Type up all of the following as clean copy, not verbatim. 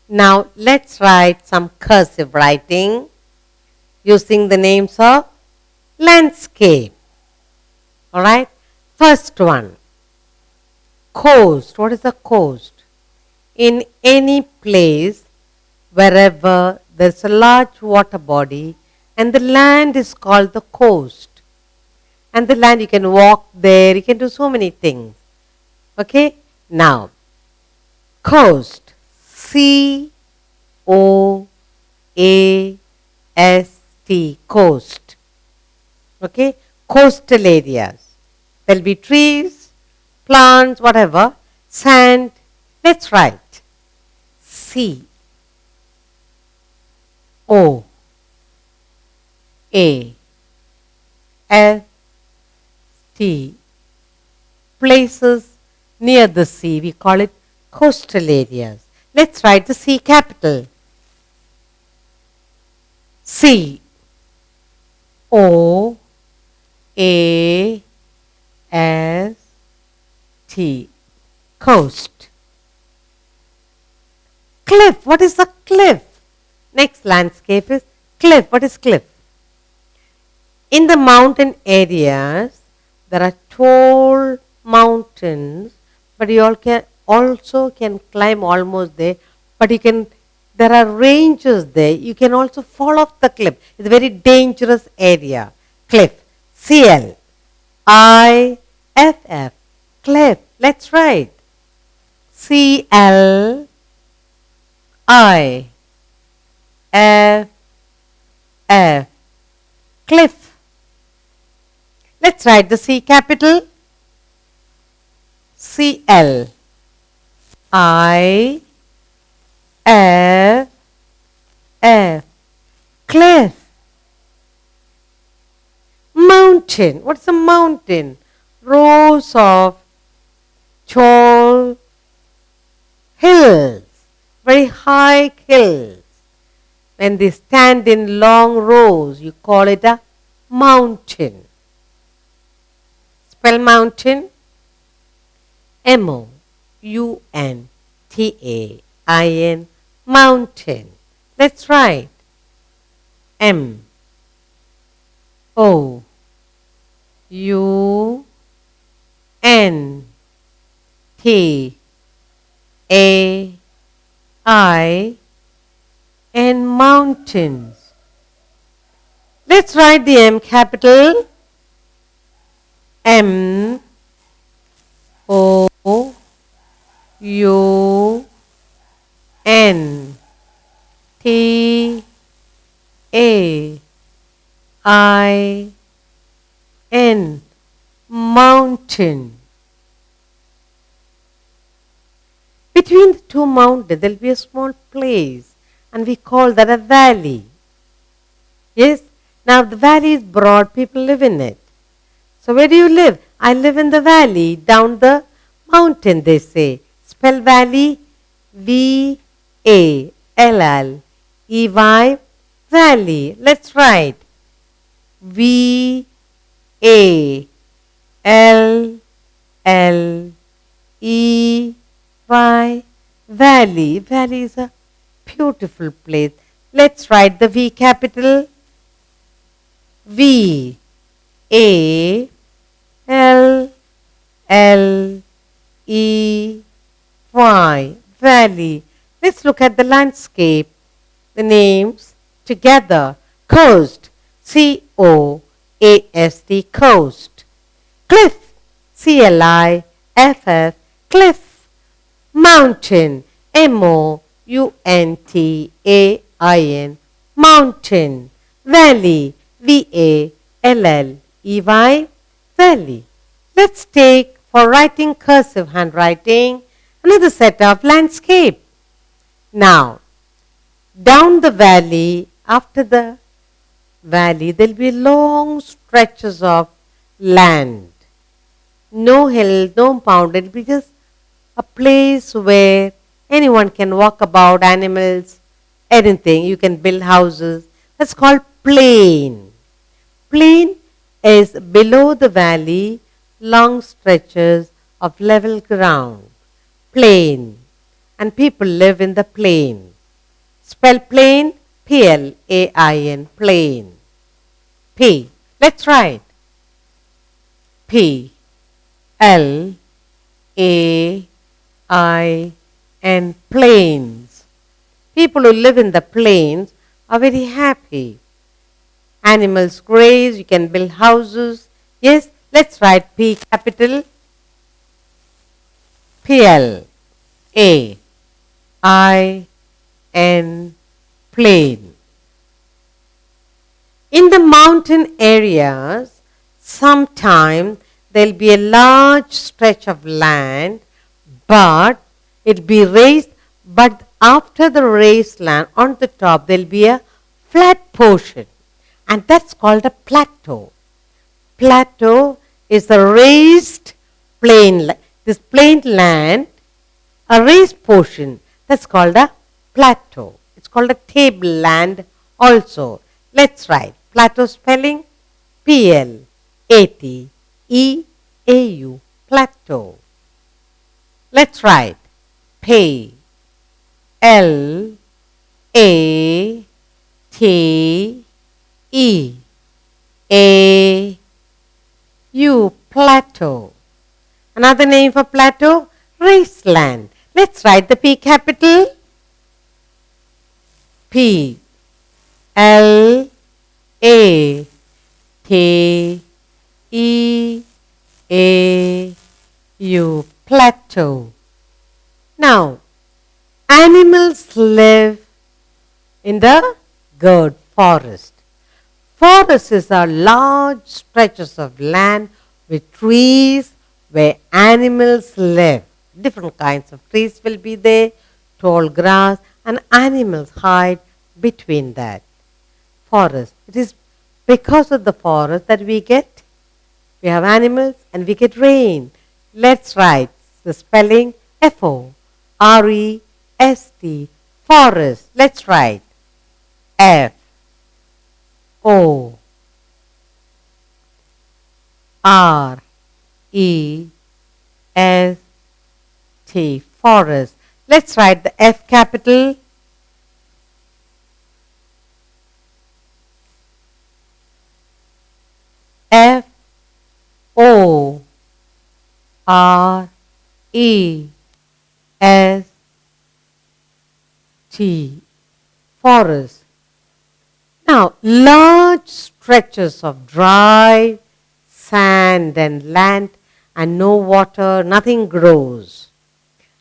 Now let's write some cursive writing using the names of landscape. Alright, first one, coast. What is a coast? In any place wherever there's a large water body and the land is called the coast. And the land, you can walk there, you can do so many things. Okay, now coast, C-O-A-S-T, coast. Okay, coastal areas. There'll be trees, plants, whatever, sand. Let's write C-O-A-S-T, places near the sea. We call it coastal areas. Let's write the C capital. C-O-A-S-T, coast. Cliff. What is a cliff? Next landscape is cliff. What is cliff? In the mountain areas, there are tall mountains, but you all can also climb almost there. But there are ranges there. You can also fall off the cliff. It's a very dangerous area. Cliff. C-L-I-F-F. Cliff. Let's write. C-L-I-F-F. Cliff. Let's write the C capital. C-L-I-F-F. Cliff. Mountain. What's a mountain? Rows of tall hills, very high hills. When they stand in long rows, you call it a mountain. Spell mountain. M-O-U-N-T-A-I-N, mountain. Let's write. M-O-U-N-T-A-I-N, mountains. Let's write the M capital. M-O-U-N-T-A-I-N, mountain. Between the two mountains, there will be a small place, and we call that a valley. Yes? Now, the valley is broad, people live in it. So, where do you live? I live in the valley, down the mountain, they say. Spell valley. V-A-L-L-E-Y, valley. Let's write. V-A-L-L-E-Y, valley. Valley is a beautiful place. Let's write the V capital. V-A-L-L-E-Y, valley. Let's look at the landscape. The names together. Coast. C-O-A-S-T, coast. Cliff. C-L-I-F-F, cliff. Mountain. M-O-U-N-T-A-I-N, mountain. Valley. V-A-L-L-E-Y, valley. Let's take, for writing cursive handwriting, another set of landscape. Now, down the valley, after the valley, there will be long stretches of land. No hill, no mountain. It will be just a place where anyone can walk about, animals, anything. You can build houses. That's called plain. Plain is below the valley, long stretches of level ground. Plain. And people live in the plain. Spell plain, P-L-A-I-N, plain. P. Let's write. P-L-A-I-N, plains. People who live in the plains are very happy. Animals graze, you can build houses. Yes, let's write P capital. P-L-A-I-N, plain. In the mountain areas, sometimes there will be a large stretch of land, but it will be raised, but after the raised land, on the top there will be a flat portion, and that's called a plateau. Plateau is a raised plain, this plain land, a raised portion, that's called a plateau. It's called a tableland also. Let's write plateau spelling, P-L-A-T-E-A-U, plateau. Let's write P-L-A-T-E-A-U, plateau. Another name for plateau, raised land. Let's write the P capital. P L A T E A U, plateau. Now, animals live in the good forest. Forests are large stretches of land with trees where animals live. Different kinds of trees will be there, tall grass, and animals hide between that forest. It is because of the forest that we have animals and we get rain. Let's write the spelling F-O-R-E-S-T, forest. Let's write F-O-R-E-S-T, forest. Let's write the F capital. F-O-R-E-S-T, forest. Now, large stretches of dry sand and land and no water, nothing grows.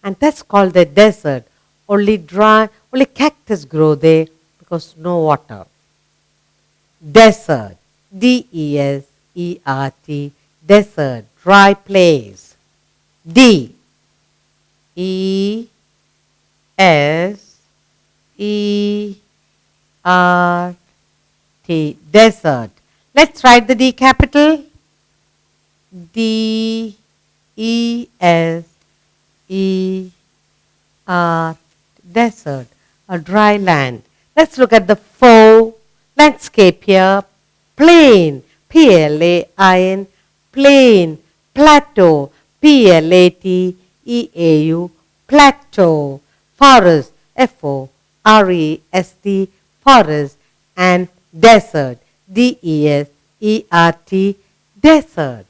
And that's called the desert. Only cactus grow there because no water. Desert, D-E-S-E-R-T, desert, dry place. D-E-S-E-R-T, desert. Let's write the D capital. D-E-S-E-R, desert, a dry land. Let's look at the four landscape here. Plain, P-L-A-I-N, plain. Plateau, P-L-A-T-E-A-U, plateau. Forest, F-O-R-E-S-T, forest. And desert, D-E-S-E-R-T, desert.